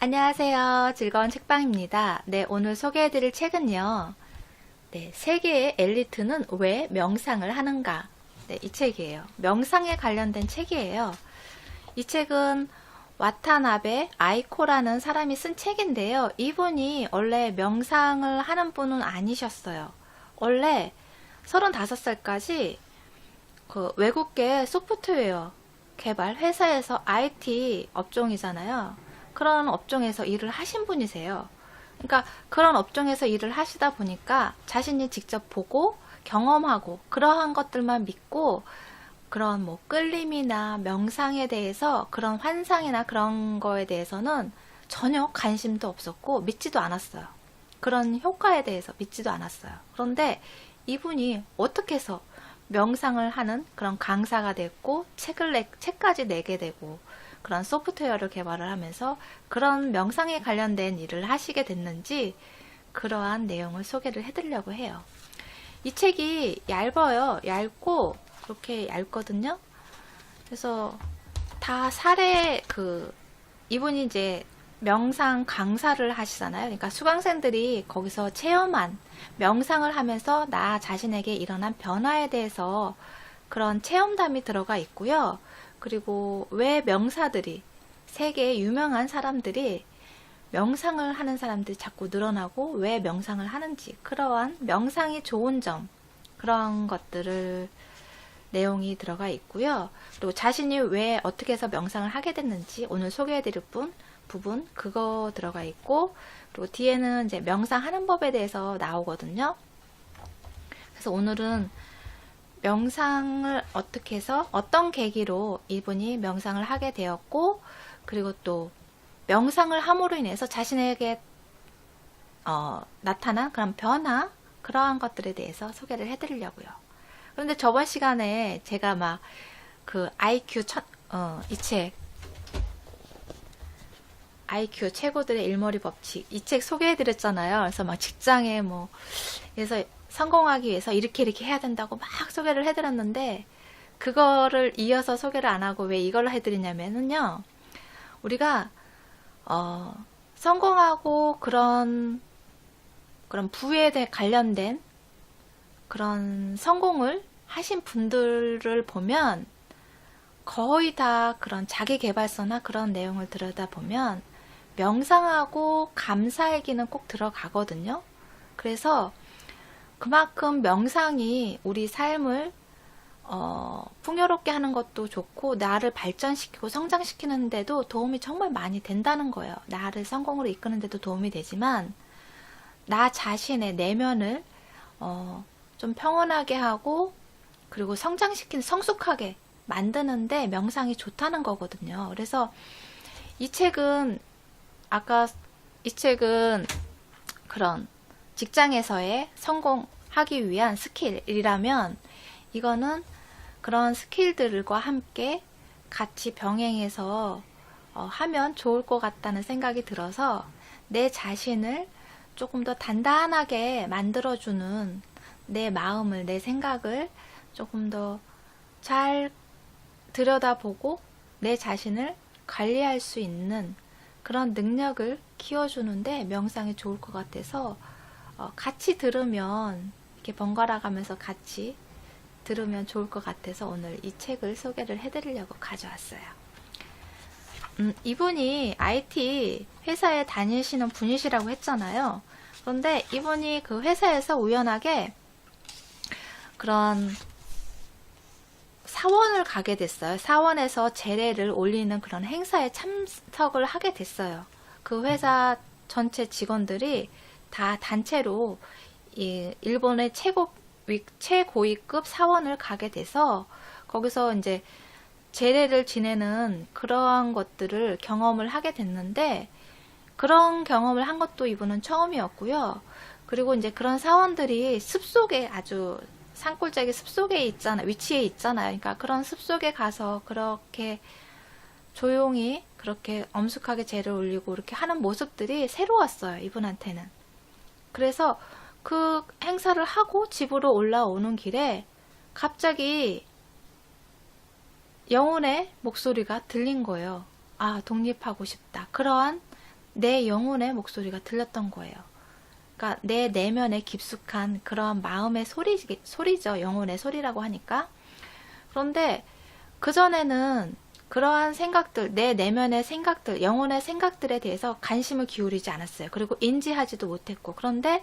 안녕하세요. 즐거운 책방입니다. 네, 오늘 소개해드릴 책은요. 네, 세계의 엘리트는 왜 명상을 하는가? 네, 이 책이에요. 명상에 관련된 책이에요. 이 책은 와타나베 아이코라는 사람이 쓴 책인데요. 이분이 원래 명상을 하는 분은 아니셨어요. 원래 35살까지 그 외국계 소프트웨어 개발 회사에서 IT 업종이잖아요. 그런 업종에서 일을 하신 분이세요. 그러니까 그런 업종에서 일을 하시다 보니까 자신이 직접 보고 경험하고 그러한 것들만 믿고 그런 뭐 끌림이나 명상에 대해서 그런 환상이나 그런 거에 대해서는 전혀 관심도 없었고 믿지도 않았어요. 그런 효과에 대해서 믿지도 않았어요. 그런데 이분이 어떻게 해서 명상을 하는 그런 강사가 됐고 책까지 내게 되고 그런 소프트웨어를 개발을 하면서 그런 명상에 관련된 일을 하시게 됐는지 그러한 내용을 소개를 해드리려고 해요. 이 책이 얇아요. 얇고 이렇게 얇거든요. 그래서 다 이분이 이제 명상 강사를 하시잖아요. 그러니까 수강생들이 거기서 체험한 명상을 하면서 나 자신에게 일어난 변화에 대해서 그런 체험담이 들어가 있고요. 그리고 왜 명사들이 세계의 유명한 사람들이 명상을 하는 사람들이 자꾸 늘어나고 왜 명상을 하는지 그러한 명상이 좋은 점 그런 것들을 내용이 들어가 있고요. 그리고 자신이 왜 어떻게 해서 명상을 하게 됐는지 오늘 소개해드릴 부분 그거 들어가 있고 그리고 뒤에는 이제 명상하는 법에 대해서 나오거든요. 그래서 오늘은 명상을 어떻게 해서 어떤 계기로 이분이 명상을 하게 되었고 그리고 또 명상을 함으로 인해서 자신에게 나타난 그런 변화 그러한 것들에 대해서 소개를 해드리려고요. 그런데 저번 시간에 제가 막 그 이 책 IQ 최고들의 일머리 법칙 이 책 소개해드렸잖아요. 그래서 막 직장에 그래서 성공하기 위해서 이렇게 해야 된다고 막 소개를 해드렸는데 그거를 이어서 소개를 안 하고 왜 이걸 해드리냐면요. 우리가 성공하고 그런 부에 관련된 그런 성공을 하신 분들을 보면 거의 다 그런 자기계발서나 그런 내용을 들여다보면 명상하고 감사일기는 꼭 들어가거든요. 그래서 그만큼 명상이 우리 삶을 풍요롭게 하는 것도 좋고 나를 발전시키고 성장시키는 데도 도움이 정말 많이 된다는 거예요. 나를 성공으로 이끄는 데도 도움이 되지만 나 자신의 내면을 좀 평온하게 하고 그리고 성숙하게 만드는데 명상이 좋다는 거거든요. 그래서 이 책은 그런 직장에서의 성공하기 위한 스킬이라면 이거는 그런 스킬들과 함께 같이 병행해서 하면 좋을 것 같다는 생각이 들어서 내 자신을 조금 더 단단하게 만들어주는 내 마음을, 내 생각을 조금 더 잘 들여다보고 내 자신을 관리할 수 있는 그런 능력을 키워주는데 명상이 좋을 것 같아서 같이 들으면 이렇게 번갈아 가면서 같이 들으면 좋을 것 같아서 오늘 이 책을 소개를 해드리려고 가져왔어요. 이분이 IT 회사에 다니시는 분이시라고 했잖아요. 그런데 이분이 그 회사에서 우연하게 그런 사원을 가게 됐어요. 사원에서 재래를 올리는 그런 행사에 참석을 하게 됐어요. 그 회사 전체 직원들이 다 단체로 일본의 최고위급 사원을 가게 돼서 거기서 이제 재래를 지내는 그러한 것들을 경험을 하게 됐는데 그런 경험을 한 것도 이분은 처음이었고요. 그리고 이제 그런 사원들이 숲속에 아주 산골짜기 숲속에 위치해 있잖아요. 그러니까 그런 숲속에 가서 그렇게 조용히 그렇게 엄숙하게 재를 올리고 이렇게 하는 모습들이 새로웠어요. 이분한테는. 그래서 그 행사를 하고 집으로 올라오는 길에 갑자기 영혼의 목소리가 들린 거예요. 아, 독립하고 싶다. 그러한 내 영혼의 목소리가 들렸던 거예요. 그러니까 내 내면에 깊숙한 그런 마음의 소리죠. 영혼의 소리라고 하니까. 그런데 그전에는 그러한 생각들, 내 내면의 생각들, 영혼의 생각들에 대해서 관심을 기울이지 않았어요. 그리고 인지하지도 못했고. 그런데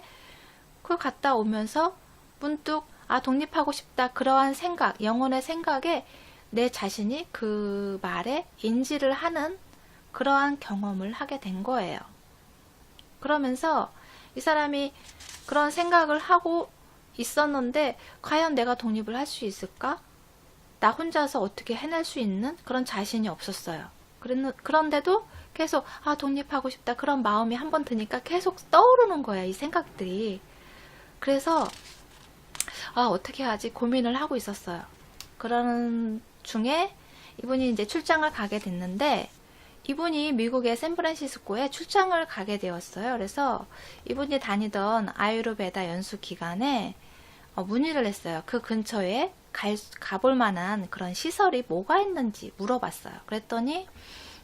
그걸 갔다 오면서 문득 독립하고 싶다. 그러한 생각, 영혼의 생각에 내 자신이 그 말에 인지를 하는 그러한 경험을 하게 된 거예요. 그러면서 이 사람이 그런 생각을 하고 있었는데 과연 내가 독립을 할 수 있을까? 나 혼자서 어떻게 해낼 수 있는 그런 자신이 없었어요. 그런데도 계속 독립하고 싶다 그런 마음이 한번 드니까 계속 떠오르는 거야, 이 생각들이. 그래서 어떻게 하지 고민을 하고 있었어요. 그러는 중에 이분이 이제 출장을 가게 됐는데, 이분이 미국의 샌프란시스코에 출장을 가게 되었어요. 그래서 이분이 다니던 아유르베다 연수 기간에 문의를 했어요. 그 근처에 가볼 만한 그런 시설이 뭐가 있는지 물어봤어요. 그랬더니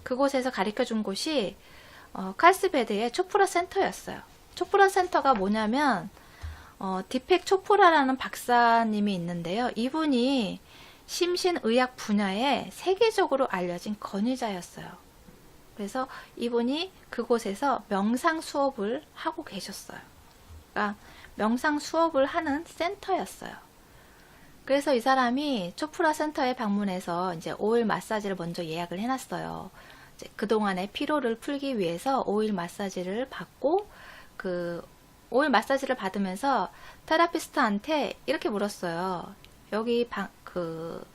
그곳에서 가르쳐 준 곳이 칼스베드의 초프라 센터였어요. 초프라 센터가 뭐냐면 디펙 초프라라는 박사님이 있는데요. 이분이 심신의학 분야에 세계적으로 알려진 권위자였어요. 그래서 이분이 그곳에서 명상 수업을 하고 계셨어요. 그러니까 명상 수업을 하는 센터였어요. 그래서 이 사람이 초프라 센터에 방문해서 이제 오일 마사지를 먼저 예약을 해놨어요. 이제 그동안의 피로를 풀기 위해서 오일 마사지를 받고, 그 오일 마사지를 받으면서 테라피스트한테 이렇게 물었어요. 여기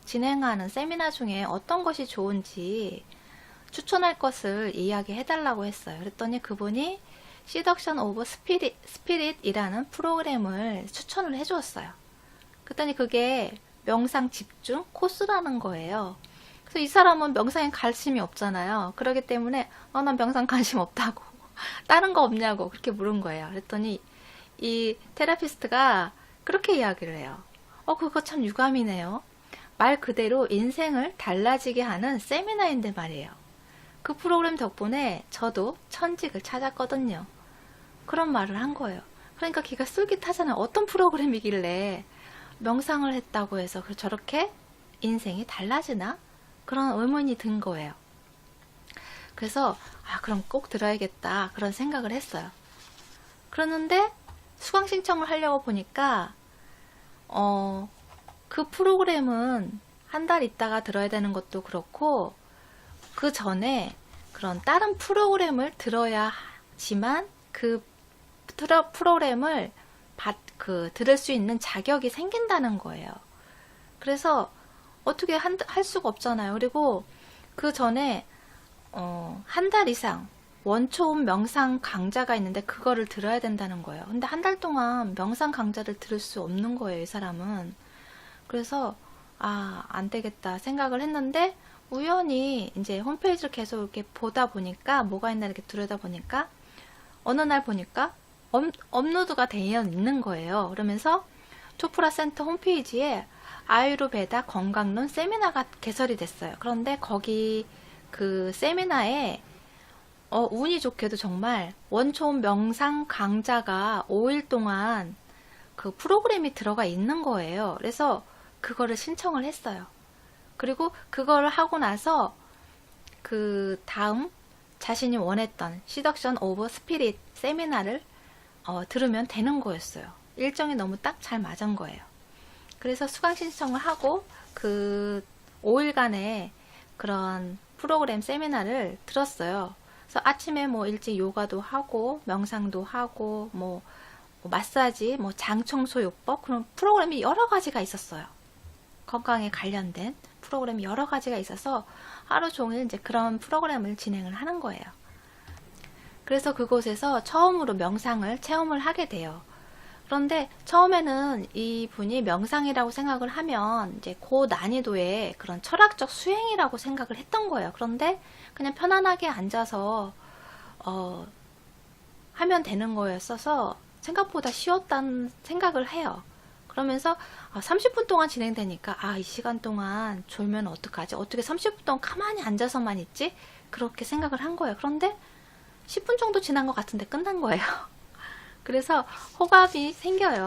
진행하는 세미나 중에 어떤 것이 좋은지 추천할 것을 이야기해달라고 했어요. 그랬더니 그분이 Seduction of Spirit이라는 프로그램을 추천을 해주었어요. 그랬더니 그게 명상 집중 코스라는 거예요. 그래서 이 사람은 명상에 관심이 없잖아요. 그렇기 때문에 난 명상 관심 없다고 다른 거 없냐고 그렇게 물은 거예요. 그랬더니 이 테라피스트가 그렇게 이야기를 해요. 그거 참 유감이네요. 말 그대로 인생을 달라지게 하는 세미나인데 말이에요. 그 프로그램 덕분에 저도 천직을 찾았거든요. 그런 말을 한 거예요. 그러니까 기가 쏠깃하잖아요. 어떤 프로그램이길래 명상을 했다고 해서 저렇게 인생이 달라지나? 그런 의문이 든 거예요. 그래서 그럼 꼭 들어야겠다 그런 생각을 했어요. 그러는데 수강 신청을 하려고 보니까 그 프로그램은 한 달 있다가 들어야 되는 것도 그렇고, 그 전에 그런 다른 프로그램을 들어야지만 그 프로그램을 들을 수 있는 자격이 생긴다는 거예요. 그래서 어떻게 할 수가 없잖아요. 그리고 그 전에 한 달 이상 원초음 명상 강좌가 있는데 그거를 들어야 된다는 거예요. 근데 한 달 동안 명상 강좌를 들을 수 없는 거예요, 이 사람은. 그래서 안 되겠다 생각을 했는데, 우연히 이제 홈페이지를 계속 이렇게 보다 보니까 뭐가 있나 이렇게 들여다 보니까 어느 날 보니까 업로드가 되어 있는 거예요. 그러면서 초프라 센터 홈페이지에 아유르베다 건강론 세미나가 개설이 됐어요. 그런데 거기 그 세미나에 운이 좋게도 정말 원초음 명상 강좌가 5일 동안 그 프로그램이 들어가 있는 거예요. 그래서 그거를 신청을 했어요. 그리고 그걸 하고 나서 그 다음 자신이 원했던 Seduction of Spirit 세미나를 들으면 되는 거였어요. 일정이 너무 딱 잘 맞은 거예요. 그래서 수강 신청을 하고 그 5일간의 그런 프로그램 세미나를 들었어요. 그래서 아침에 뭐 일찍 요가도 하고 명상도 하고 뭐 마사지, 뭐 장청소요법, 그런 프로그램이 여러 가지가 있었어요. 건강에 관련된 프로그램이 여러 가지가 있어서 하루 종일 이제 그런 프로그램을 진행을 하는 거예요. 그래서 그곳에서 처음으로 명상을 체험을 하게 돼요. 그런데 처음에는 이분이 명상이라고 생각을 하면 이제 고난이도의 그런 철학적 수행이라고 생각을 했던 거예요. 그런데 그냥 편안하게 앉아서 하면 되는 거였어서 생각보다 쉬웠다는 생각을 해요. 그러면서 30분 동안 진행되니까 이 시간 동안 졸면 어떡하지? 어떻게 30분 동안 가만히 앉아서만 있지? 그렇게 생각을 한 거예요. 그런데 10분 정도 지난 것 같은데 끝난 거예요. 그래서 호감이 생겨요.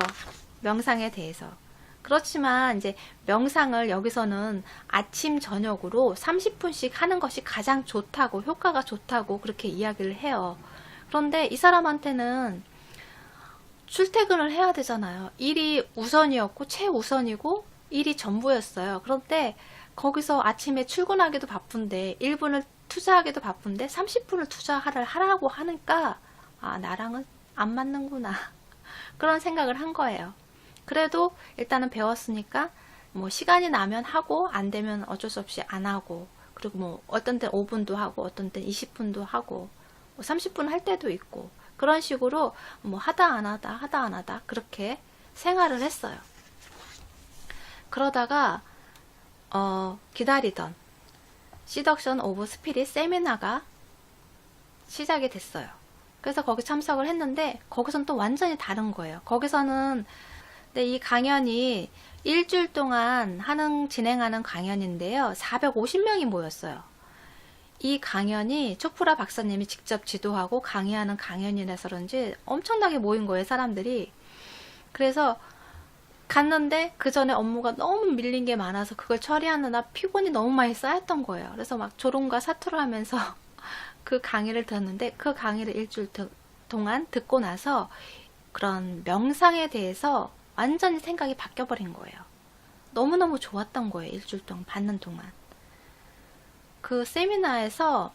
명상에 대해서. 그렇지만 이제 명상을 여기서는 아침 저녁으로 30분씩 하는 것이 가장 좋다고, 효과가 좋다고 그렇게 이야기를 해요. 그런데 이 사람한테는 출퇴근을 해야 되잖아요. 일이 우선이었고 최우선이고 일이 전부였어요. 그런데 거기서 아침에 출근하기도 바쁜데 1분을 투자하기도 바쁜데 30분을 하라고 하니까 아, 나랑은 안 맞는구나. 그런 생각을 한 거예요. 그래도 일단은 배웠으니까 뭐 시간이 나면 하고 안 되면 어쩔 수 없이 안 하고, 그리고 뭐 어떤 때 5분도 하고 어떤 때 20분도 하고 뭐 30분 할 때도 있고, 그런 식으로 뭐 하다 안 하다 그렇게 생활을 했어요. 그러다가 기다리던 시덕션 오브 스피릿 세미나가 시작이 됐어요. 그래서 거기 참석을 했는데 거기서는 또 완전히 다른 거예요. 거기서는 근데 이 강연이 일주일 동안 진행하는 강연인데요. 450명이 모였어요. 이 강연이 초프라 박사님이 직접 지도하고 강의하는 강연이라서 그런지 엄청나게 모인 거예요, 사람들이. 그래서 갔는데 그 전에 업무가 너무 밀린 게 많아서 그걸 처리하느라 피곤이 너무 많이 쌓였던 거예요. 그래서 막 졸음과 사투를 하면서 그 강의를 들었는데, 그 강의를 일주일 동안 듣고 나서 그런 명상에 대해서 완전히 생각이 바뀌어버린 거예요. 너무너무 좋았던 거예요. 일주일 동안 받는 동안. 그 세미나에서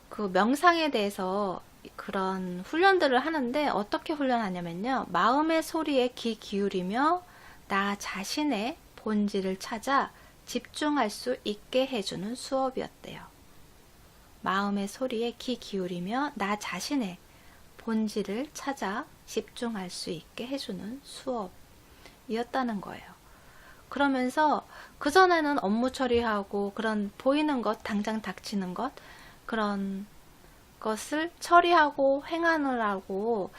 그 명상에 대해서 그런 훈련들을 하는데, 어떻게 훈련하냐면요, 마음의 소리에 귀 기울이며 나 자신의 본질을 찾아 집중할 수 있게 해주는 수업이었대요. 마음의 소리에 귀 기울이며 나 자신의 본질을 찾아 집중할 수 있게 해주는 수업이었다는 거예요. 그러면서 그전에는 업무 처리하고 그런 보이는 것, 당장 닥치는 것, 그런 것을 처리하고 행하느라고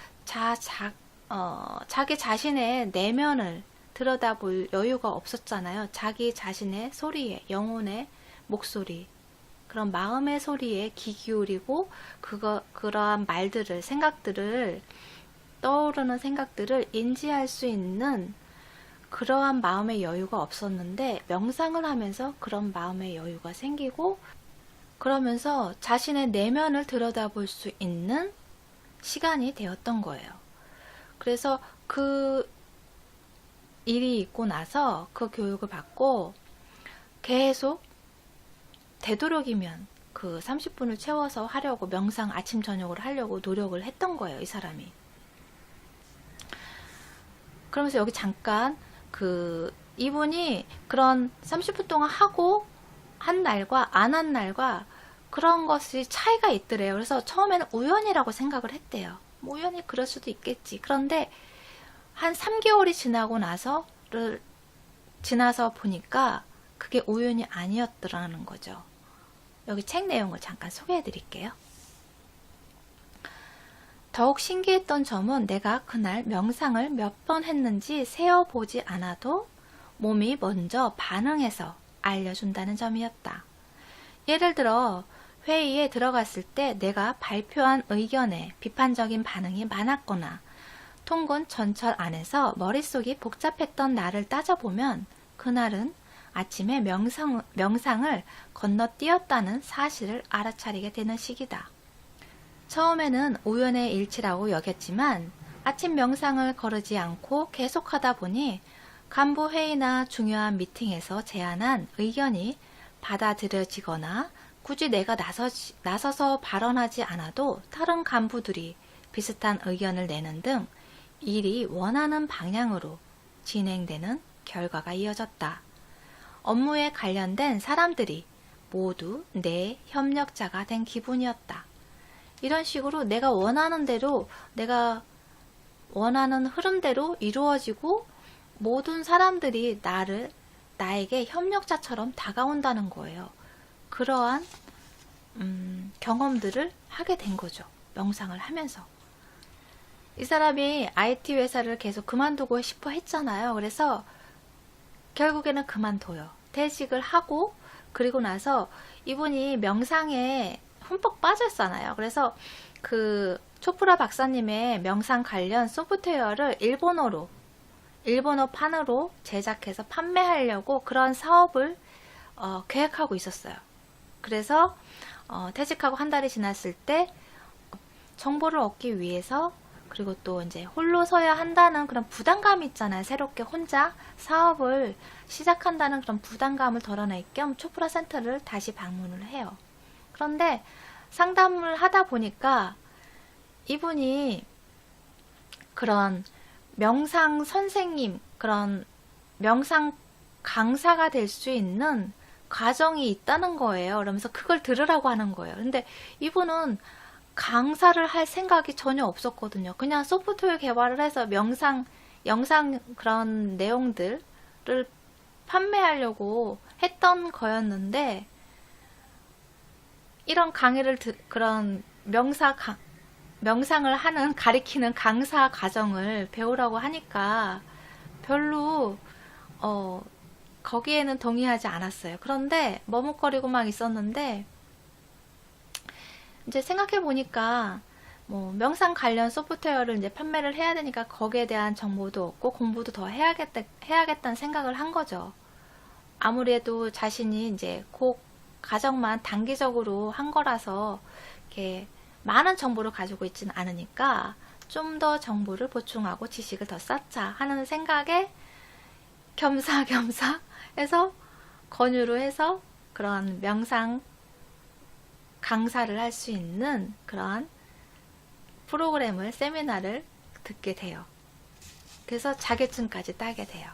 자기 자신의 내면을 들여다볼 여유가 없었잖아요. 자기 자신의 소리에, 영혼의 목소리, 그런 마음의 소리에 귀 기울이고 그러한 말들을, 떠오르는 생각들을 인지할 수 있는 그러한 마음의 여유가 없었는데, 명상을 하면서 그런 마음의 여유가 생기고, 그러면서 자신의 내면을 들여다볼 수 있는 시간이 되었던 거예요. 그래서 그 일이 있고 나서 그 교육을 받고 계속 되도록이면 그 30분을 채워서 하려고, 명상 아침 저녁으로 하려고 노력을 했던 거예요, 이 사람이. 그러면서 여기 잠깐 이분이 그런 30분 동안 하고 한 날과 안 한 날과 그런 것이 차이가 있더래요. 그래서 처음에는 우연이라고 생각을 했대요. 뭐 우연히 그럴 수도 있겠지. 그런데 한 3개월이 지나서 보니까 그게 우연이 아니었더라는 거죠. 여기 책 내용을 잠깐 소개해 드릴게요. 더욱 신기했던 점은 내가 그날 명상을 몇 번 했는지 세어보지 않아도 몸이 먼저 반응해서 알려준다는 점이었다. 예를 들어 회의에 들어갔을 때 내가 발표한 의견에 비판적인 반응이 많았거나 통근 전철 안에서 머릿속이 복잡했던 나를 따져보면 그날은 아침에 명상을 건너뛰었다는 사실을 알아차리게 되는 시기다. 처음에는 우연의 일치라고 여겼지만 아침 명상을 거르지 않고 계속하다 보니 간부 회의나 중요한 미팅에서 제안한 의견이 받아들여지거나 굳이 내가 나서서 발언하지 않아도 다른 간부들이 비슷한 의견을 내는 등 일이 원하는 방향으로 진행되는 결과가 이어졌다. 업무에 관련된 사람들이 모두 내 협력자가 된 기분이었다. 이런 식으로 내가 원하는 대로, 내가 원하는 흐름대로 이루어지고 모든 사람들이 나에게 협력자처럼 다가온다는 거예요. 그러한 경험들을 하게 된 거죠. 명상을 하면서. 이 사람이 IT 회사를 계속 그만두고 싶어 했잖아요. 그래서 결국에는 그만둬요. 퇴직을 하고, 그리고 나서 이분이 명상에 흠뻑 빠졌잖아요. 그래서 그 초프라 박사님의 명상 관련 소프트웨어를 일본어판으로 제작해서 판매하려고 그런 사업을 계획하고 있었어요. 그래서 퇴직하고 한 달이 지났을 때 정보를 얻기 위해서, 그리고 또 이제 홀로 서야 한다는 그런 부담감이 있잖아요. 새롭게 혼자 사업을 시작한다는 그런 부담감을 덜어낼 겸 초프라 센터를 다시 방문을 해요. 그런데 상담을 하다 보니까 이분이 그런 명상 선생님, 그런 명상 강사가 될 수 있는 과정이 있다는 거예요. 그러면서 그걸 들으라고 하는 거예요. 근데 이분은 강사를 할 생각이 전혀 없었거든요. 그냥 소프트웨어 개발을 해서 영상 그런 내용들을 판매하려고 했던 거였는데, 이런 강의를 그런 명상을 가리키는 강사 과정을 배우라고 하니까 별로 거기에는 동의하지 않았어요. 그런데 머뭇거리고만 있었는데, 이제 생각해 보니까 뭐 명상 관련 소프트웨어를 이제 판매를 해야 되니까 거기에 대한 정보도 얻고 공부도 더 해야겠다는 생각을 한 거죠. 아무래도 자신이 이제 그 과정만 단기적으로 한 거라서 이렇게 많은 정보를 가지고 있지는 않으니까 좀 더 정보를 보충하고 지식을 더 쌓자 하는 생각에 겸사겸사 해서 권유로 해서 그런 명상 강사를 할 수 있는 그런 프로그램을, 세미나를 듣게 돼요. 그래서 자격증까지 따게 돼요.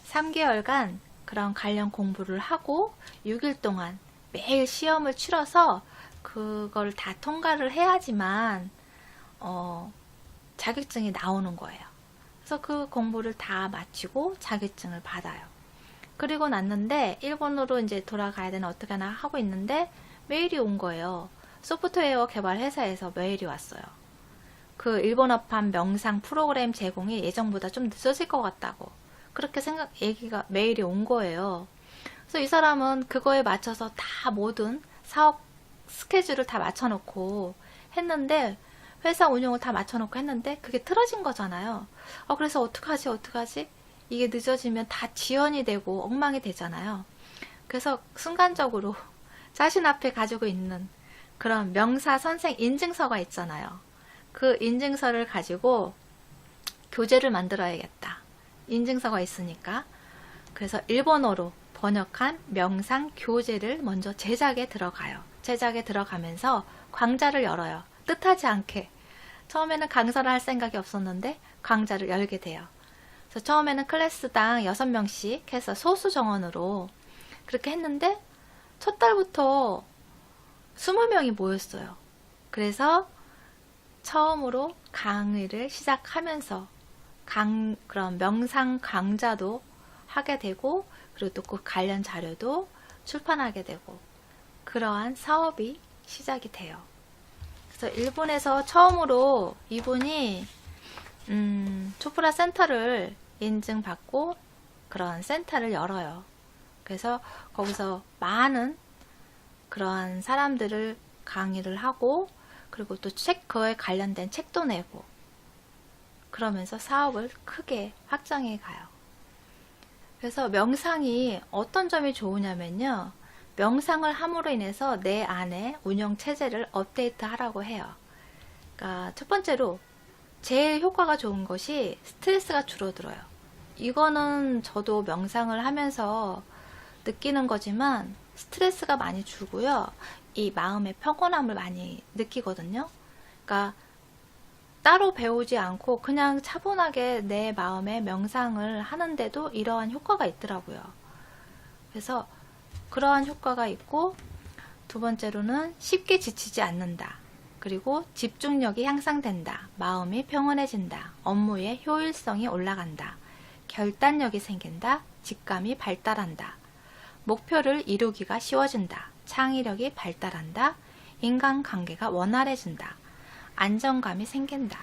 3개월간 그런 관련 공부를 하고 6일 동안 매일 시험을 치러서 그걸 다 통과를 해야지만 자격증이 나오는 거예요. 그래서 그 공부를 다 마치고 자격증을 받아요. 그리고 났는데 일본으로 이제 돌아가야 되나 어떻게 하나 하고 있는데 메일이 온 거예요. 소프트웨어 개발 회사에서 메일이 왔어요. 그 일본어판 명상 프로그램 제공이 예정보다 좀 늦어질 것 같다고, 그렇게 메일이 온 거예요. 그래서 이 사람은 그거에 맞춰서 다 모든 사업 스케줄을 다 맞춰놓고 했는데, 회사 운영을 다 맞춰놓고 했는데 그게 틀어진 거잖아요. 그래서 어떡하지? 이게 늦어지면 다 지연이 되고 엉망이 되잖아요. 그래서 순간적으로 자신 앞에 가지고 있는 그런 명사 선생 인증서가 있잖아요. 그 인증서를 가지고 교재를 만들어야겠다. 인증서가 있으니까. 그래서 일본어로 번역한 명상 교재를 먼저 제작에 들어가요. 제작에 들어가면서 강좌를 열어요. 뜻하지 않게. 처음에는 강사를 할 생각이 없었는데 강좌를 열게 돼요. 그래서 처음에는 클래스당 6명씩 해서 소수 정원으로 그렇게 했는데 첫 달부터 20명이 모였어요. 그래서 처음으로 강의를 시작하면서 그런 명상 강좌도 하게 되고, 그리고 또 그 관련 자료도 출판하게 되고, 그러한 사업이 시작이 돼요. 그래서 일본에서 처음으로 이분이 초프라 센터를 인증받고 그런 센터를 열어요. 그래서 거기서 많은 그러한 사람들을 강의를 하고, 그리고 또 그에 관련된 책도 내고, 그러면서 사업을 크게 확장해 가요. 그래서 명상이 어떤 점이 좋으냐면요, 명상을 함으로 인해서 내 안에 운영 체제를 업데이트 하라고 해요. 그러니까 첫 번째로 제일 효과가 좋은 것이 스트레스가 줄어들어요. 이거는 저도 명상을 하면서 느끼는 거지만 스트레스가 많이 줄고요, 이 마음의 평온함을 많이 느끼거든요. 그러니까 따로 배우지 않고 그냥 차분하게 내 마음에 명상을 하는데도 이러한 효과가 있더라고요. 그래서 그러한 효과가 있고, 두 번째로는 쉽게 지치지 않는다. 그리고 집중력이 향상된다. 마음이 평온해진다. 업무의 효율성이 올라간다. 결단력이 생긴다. 직감이 발달한다. 목표를 이루기가 쉬워진다. 창의력이 발달한다. 인간관계가 원활해진다. 안정감이 생긴다.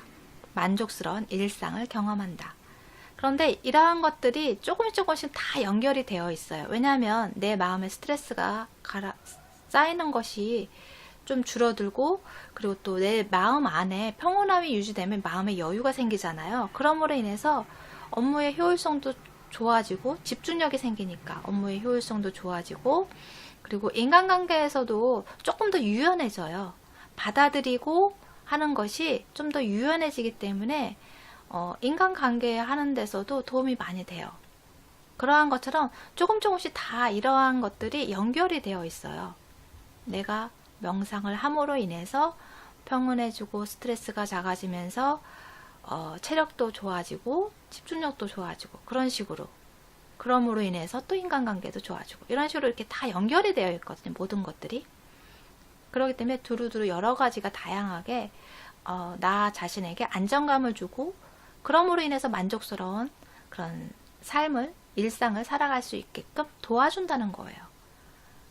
만족스러운 일상을 경험한다. 그런데 이러한 것들이 조금씩 다 연결이 되어 있어요. 왜냐하면 내 마음의 스트레스가 쌓이는 것이 좀 줄어들고, 그리고 또 내 마음 안에 평온함이 유지되면 마음에 여유가 생기잖아요. 그러므로 인해서 업무의 효율성도 좋아지고, 집중력이 생기니까 업무의 효율성도 좋아지고, 그리고 인간관계에서도 조금 더 유연해져요. 받아들이고 하는 것이 좀 더 유연해지기 때문에 인간관계 하는 데서도 도움이 많이 돼요. 그러한 것처럼 조금씩 다 이러한 것들이 연결이 되어 있어요. 내가 명상을 함으로 인해서 평온해지고 스트레스가 작아지면서 체력도 좋아지고 집중력도 좋아지고 그런 식으로, 그럼으로 인해서 또 인간관계도 좋아지고 이런 식으로 이렇게 다 연결이 되어 있거든요. 모든 것들이. 그렇기 때문에 두루두루 여러 가지가 다양하게 나 자신에게 안정감을 주고, 그럼으로 인해서 만족스러운 그런 삶을, 일상을 살아갈 수 있게끔 도와준다는 거예요.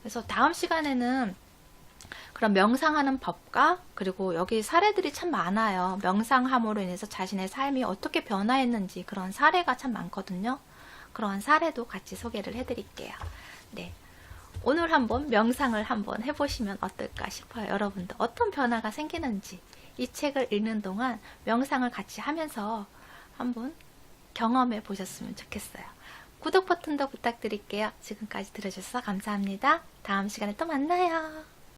그래서 다음 시간에는 그런 명상하는 법과, 그리고 여기 사례들이 참 많아요. 명상함으로 인해서 자신의 삶이 어떻게 변화했는지 그런 사례가 참 많거든요. 그런 사례도 같이 소개를 해드릴게요. 네, 오늘 한번 명상을 한번 해보시면 어떨까 싶어요. 여러분도 어떤 변화가 생기는지 이 책을 읽는 동안 명상을 같이 하면서 한번 경험해 보셨으면 좋겠어요. 구독 버튼도 부탁드릴게요. 지금까지 들어주셔서 감사합니다. 다음 시간에 또 만나요.